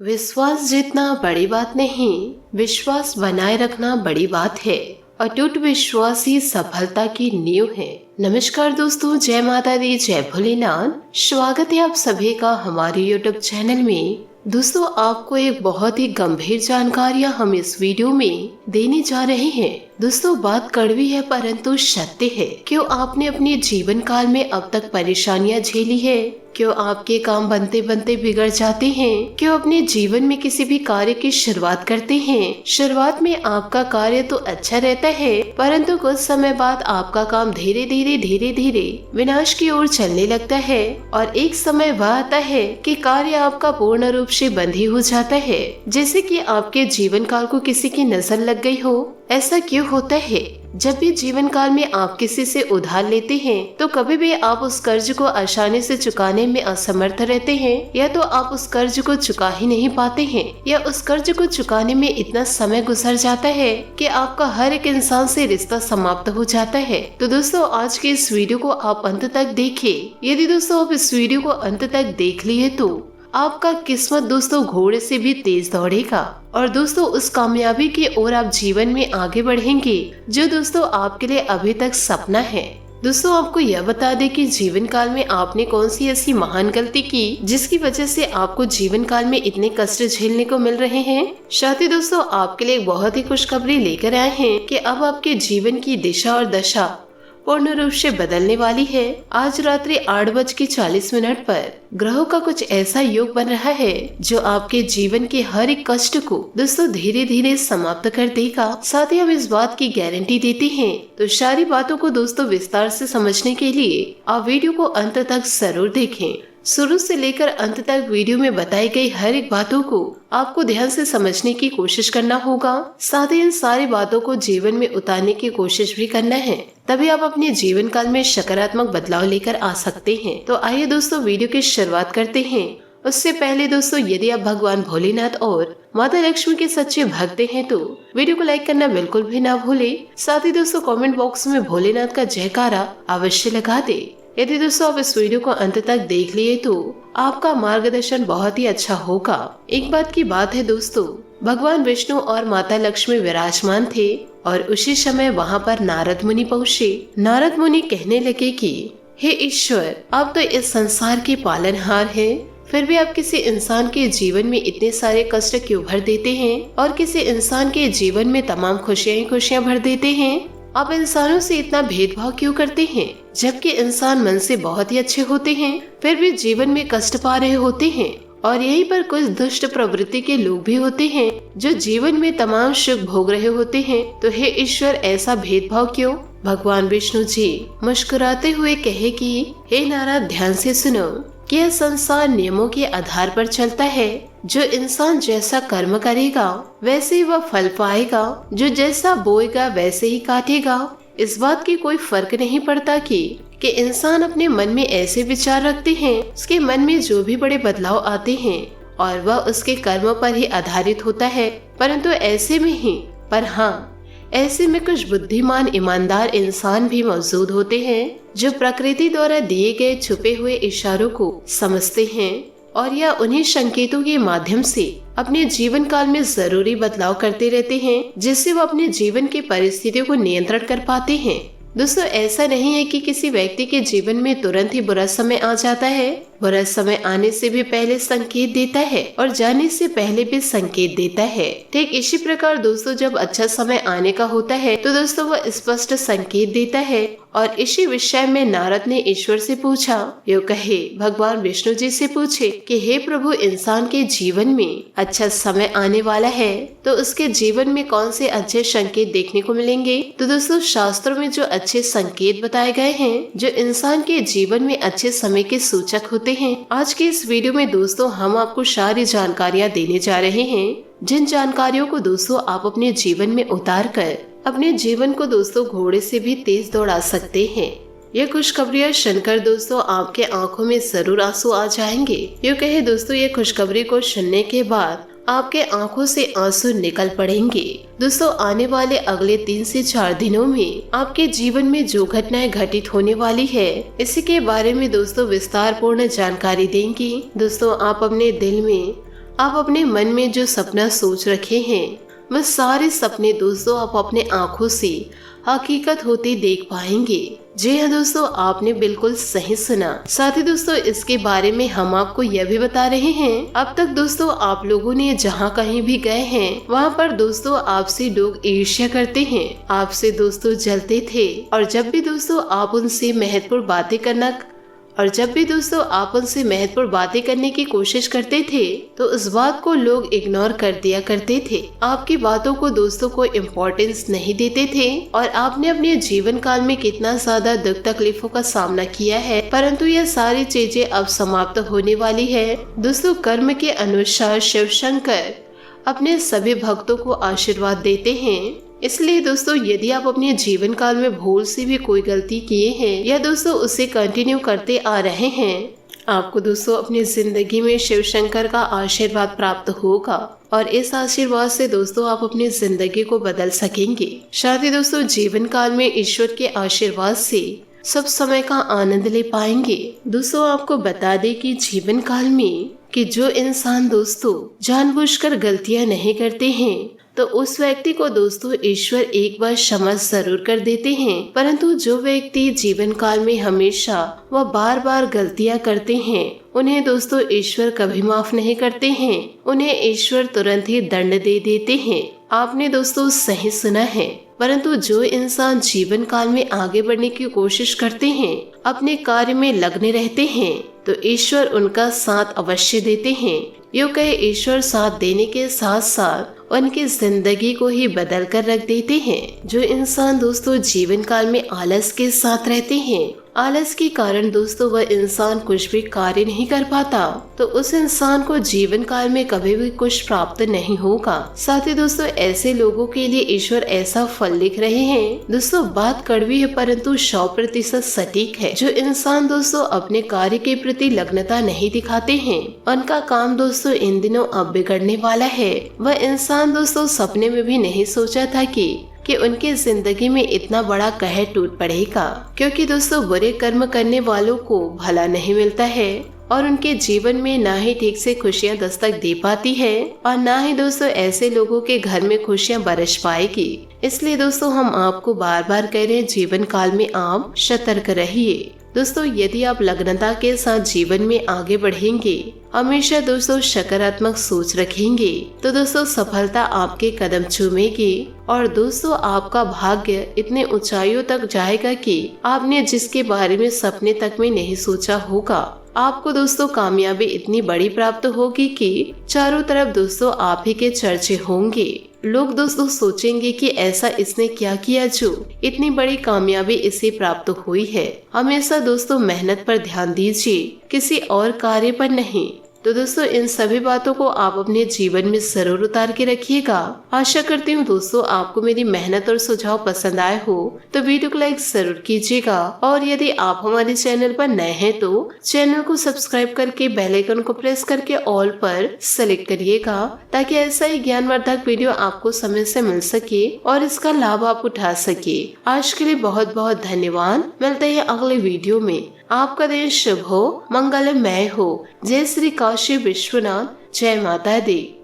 विश्वास जीतना बड़ी बात नहीं, विश्वास बनाए रखना बड़ी बात है। अटूट विश्वास ही सफलता की नींव है। नमस्कार दोस्तों, जय माता दी, जय भोलेनाथ। स्वागत है आप सभी का हमारे YouTube चैनल में। दोस्तों, आपको एक बहुत ही गंभीर जानकारियां हम इस वीडियो में देने जा रहे हैं। दोस्तों, बात कड़वी है परंतु सत्य है। क्यों आपने अपने जीवन काल में अब तक परेशानियां झेली है? क्यों आपके काम बनते बनते बिगड़ जाते हैं? क्यों अपने जीवन में किसी भी कार्य की शुरुआत करते हैं, शुरुआत में आपका कार्य तो अच्छा रहता है परंतु कुछ समय बाद आपका काम धीरे धीरे विनाश की ओर चलने लगता है और एक समय वह आता है कि कार्य आपका पूर्ण रूप से बंद ही हो जाता है, जैसे कि आपके जीवन काल को किसी की नजर लग गई हो। ऐसा क्यों होता है? जब भी जीवन काल में आप किसी से उधार लेते हैं तो कभी भी आप उस कर्ज को आसानी से चुकाने में असमर्थ रहते हैं, या तो आप उस कर्ज को चुका ही नहीं पाते हैं, या उस कर्ज को चुकाने में इतना समय गुजर जाता है कि आपका हर एक इंसान से रिश्ता समाप्त हो जाता है। तो दोस्तों, आज के इस वीडियो को आप अंत तक देखिए। यदि दोस्तों आप इस वीडियो को अंत तक देख लिए तो आपका किस्मत दोस्तों घोड़े से भी तेज दौड़ेगा और दोस्तों उस कामयाबी की ओर आप जीवन में आगे बढ़ेंगे जो दोस्तों आपके लिए अभी तक सपना है। दोस्तों, आपको यह बता दें कि जीवन काल में आपने कौन सी ऐसी महान गलती की जिसकी वजह से आपको जीवन काल में इतने कष्ट झेलने को मिल रहे हैं। साथ ही दोस्तों, आपके लिए बहुत ही खुशखबरी लेकर आए हैं कि अब आपके जीवन की दिशा और दशा पूर्ण रूप से बदलने वाली है। आज रात्रि 8:40 पर ग्रहों का कुछ ऐसा योग बन रहा है जो आपके जीवन के हर एक कष्ट को दोस्तों धीरे धीरे समाप्त कर देगा। साथ ही हम इस बात की गारंटी देते हैं। तो सारी बातों को दोस्तों विस्तार से समझने के लिए आप वीडियो को अंत तक जरूर देखें। शुरू से लेकर अंत तक वीडियो में बताई गई हर एक बातों को आपको ध्यान से समझने की कोशिश करना होगा। साथ ही इन सारी बातों को जीवन में उतारने की कोशिश भी करना है, तभी आप अपने जीवन काल में सकारात्मक बदलाव लेकर आ सकते हैं। तो आइए दोस्तों वीडियो की शुरुआत करते हैं। उससे पहले दोस्तों, यदि आप भगवान भोलेनाथ और माता लक्ष्मी के सच्चे भक्त हैं तो वीडियो को लाइक करना बिल्कुल भी ना भूले। साथ ही दोस्तों कमेंट बॉक्स में भोलेनाथ का जयकारा अवश्य लगा दे। यदि दोस्तों आप इस वीडियो को अंत तक देख लिए तो आपका मार्गदर्शन बहुत ही अच्छा होगा। एक बात की बात है दोस्तों, भगवान विष्णु और माता लक्ष्मी विराजमान थे और उसी समय वहाँ पर नारद मुनि पहुँचे। नारद मुनि कहने लगे कि हे ईश्वर, आप तो इस संसार के पालनहार हैं, फिर भी आप किसी इंसान के जीवन में इतने सारे कष्ट क्यों भर देते हैं और किसी इंसान के जीवन में तमाम खुशियां भर देते हैं? आप इंसानों से इतना भेदभाव क्यों करते हैं? जबकि इंसान मन से बहुत ही अच्छे होते हैं फिर भी जीवन में कष्ट पा रहे होते हैं। और यहीं पर कुछ दुष्ट प्रवृत्ति के लोग भी होते हैं जो जीवन में तमाम सुख भोग रहे होते हैं। तो हे ईश्वर, ऐसा भेदभाव क्यों? भगवान विष्णु जी मुस्कुराते हुए कहे कि हे नारद, ध्यान से सुनो कि यह संसार नियमों के आधार पर चलता है। जो इंसान जैसा कर्म करेगा वैसे ही वह फल पाएगा, जो जैसा बोएगा वैसे ही काटेगा। इस बात की कोई फर्क नहीं पड़ता कि इंसान अपने मन में ऐसे विचार रखते हैं, उसके मन में जो भी बड़े बदलाव आते हैं और वह उसके कर्म पर ही आधारित होता है। परंतु ऐसे में ही ऐसे में कुछ बुद्धिमान ईमानदार इंसान भी मौजूद होते हैं जो प्रकृति द्वारा दिए गए छुपे हुए इशारों को समझते हैं और या उन्हीं संकेतों के माध्यम से अपने जीवन काल में जरूरी बदलाव करते रहते हैं, जिससे वो अपने जीवन की परिस्थितियों को नियंत्रण कर पाते हैं। दोस्तों, ऐसा नहीं है कि किसी व्यक्ति के जीवन में तुरंत ही बुरा समय आ जाता है। बुरा समय आने से भी पहले संकेत देता है और जाने से पहले भी संकेत देता है। ठीक इसी प्रकार दोस्तों, जब अच्छा समय आने का होता है तो दोस्तों वह स्पष्ट संकेत देता है। और इसी विषय में नारद ने ईश्वर से पूछा, यो कहे भगवान विष्णु जी से पूछे कि हे प्रभु, इंसान के जीवन में अच्छा समय आने वाला है तो उसके जीवन में कौन से अच्छे संकेत देखने को मिलेंगे? तो दोस्तों, शास्त्रों में जो अच्छे संकेत बताए गए हैं जो इंसान के जीवन में अच्छे समय के सूचक होते हैं, आज के इस वीडियो में दोस्तों हम आपको सारी जानकारियाँ देने जा रहे हैं, जिन जानकारियों को दोस्तों आप अपने जीवन में उतार कर अपने जीवन को दोस्तों घोड़े से भी तेज दौड़ा सकते हैं। ये खुशखबरियाँ सुनकर दोस्तों आपके आंखों में जरूर आंसू आ जाएंगे। यूँ कहे दोस्तों, ये खुशखबरी को सुनने के बाद आपके आंखों से आंसू निकल पड़ेंगे। दोस्तों, आने वाले अगले 3 से 4 दिनों में आपके जीवन में जो घटनाएं घटित होने वाली है, इसी के बारे में दोस्तों विस्तार पूर्ण जानकारी देंगी। दोस्तों, आप अपने दिल में आप अपने मन में जो सपना सोच रखे हैं वह सारे सपने दोस्तों आप अपने आंखों से हकीकत होते देख पाएंगे। जी हाँ दोस्तों, आपने बिल्कुल सही सुना। साथ ही दोस्तों इसके बारे में हम आपको यह भी बता रहे हैं, अब तक दोस्तों आप लोगों ने जहाँ कहीं भी गए हैं वहाँ पर दोस्तों आपसे लोग ईर्ष्या करते हैं, आपसे दोस्तों जलते थे। और जब भी दोस्तों आप उनसे महत्वपूर्ण बातें करने की कोशिश करते थे तो उस बात को लोग इग्नोर कर दिया करते थे। आपकी बातों को दोस्तों को इम्पोर्टेंस नहीं देते थे। और आपने अपने जीवन काल में कितना ज्यादा दुख तकलीफों का सामना किया है, परंतु यह सारी चीजें अब समाप्त होने वाली है। दोस्तों कर्म के अनुसार शिव शंकर अपने सभी भक्तों को आशीर्वाद देते हैं। इसलिए दोस्तों यदि आप अपने जीवन काल में भूल से भी कोई गलती किए हैं या दोस्तों उसे कंटिन्यू करते आ रहे हैं, आपको दोस्तों अपनी जिंदगी में शिव शंकर का आशीर्वाद प्राप्त होगा और इस आशीर्वाद से दोस्तों आप अपनी जिंदगी को बदल सकेंगे। साथ ही दोस्तों जीवन काल में ईश्वर के आशीर्वाद से सब समय का आनंद ले पाएंगे। दोस्तों आपको बता दें कि जीवन काल में कि जो इंसान दोस्तों जानबूझकर गलतियां नहीं करते हैं तो उस व्यक्ति को दोस्तों ईश्वर एक बार क्षमा जरूर कर देते हैं, परंतु जो व्यक्ति जीवन काल में हमेशा व बार बार गलतियां करते हैं उन्हें दोस्तों ईश्वर कभी माफ नहीं करते हैं, उन्हें ईश्वर तुरंत ही दंड दे देते हैं। आपने दोस्तों सही सुना है। परंतु जो इंसान जीवन काल में आगे बढ़ने की कोशिश करते हैं, अपने कार्य में लगने रहते हैं, तो ईश्वर उनका साथ अवश्य देते हैं। यूँ कहे ईश्वर साथ देने के साथ साथ उनकी जिंदगी को ही बदल कर रख देते हैं। जो इंसान दोस्तों जीवन काल में आलस के साथ रहते हैं, आलस के कारण दोस्तों वह इंसान कुछ भी कार्य नहीं कर पाता, तो उस इंसान को जीवन काल में कभी भी कुछ प्राप्त नहीं होगा। साथ ही दोस्तों ऐसे लोगों के लिए ईश्वर ऐसा फल लिख रहे हैं। दोस्तों बात कड़वी है परंतु 100% सटीक है। जो इंसान दोस्तों अपने कार्य के प्रति लग्नता नहीं दिखाते हैं, उनका काम दोस्तों इन दिनों अब बिगड़ने वाला है। वह इंसान दोस्तों सपने में भी नहीं सोचा था कि उनकी जिंदगी में इतना बड़ा कहर टूट पड़ेगा, क्योंकि दोस्तों बुरे कर्म करने वालों को भला नहीं मिलता है और उनके जीवन में ना ही ठीक से खुशियां दस्तक दे पाती है और ना ही दोस्तों ऐसे लोगों के घर में खुशियां बरस पाएगी। इसलिए दोस्तों हम आपको बार बार कह रहे हैं जीवन काल में आप सतर्क रहिए। दोस्तों यदि आप लग्नता के साथ जीवन में आगे बढ़ेंगे, हमेशा दोस्तों सकारात्मक सोच रखेंगे, तो दोस्तों सफलता आपके कदम चूमेगी और दोस्तों आपका भाग्य इतने ऊंचाइयों तक जाएगा कि आपने जिसके बारे में सपने तक में नहीं सोचा होगा। आपको दोस्तों कामयाबी इतनी बड़ी प्राप्त होगी कि चारों तरफ दोस्तों आप ही के चर्चे होंगे। लोग दोस्तों सोचेंगे कि ऐसा इसने क्या किया जो इतनी बड़ी कामयाबी इसे प्राप्त हुई है। हमेशा दोस्तों मेहनत पर ध्यान दीजिए, किसी और कार्य पर नहीं। तो दोस्तों इन सभी बातों को आप अपने जीवन में जरूर उतार के रखिएगा। आशा करती हूँ दोस्तों आपको मेरी मेहनत और सुझाव पसंद आए हो तो वीडियो को लाइक जरूर कीजिएगा और यदि आप हमारे चैनल पर नए हैं तो चैनल को सब्सक्राइब करके बेल आइकन को प्रेस करके ऑल पर सेलेक्ट करिएगा, ताकि ऐसा ही ज्ञानवर्धक वीडियो आपको समय से मिल सके और इसका लाभ आप उठा सके। आज के लिए बहुत बहुत धन्यवाद। मिलते हैं अगले वीडियो में। आपका दिन शुभ हो, मंगलमय हो। जय श्री काशी विश्वनाथ, जय माता दी।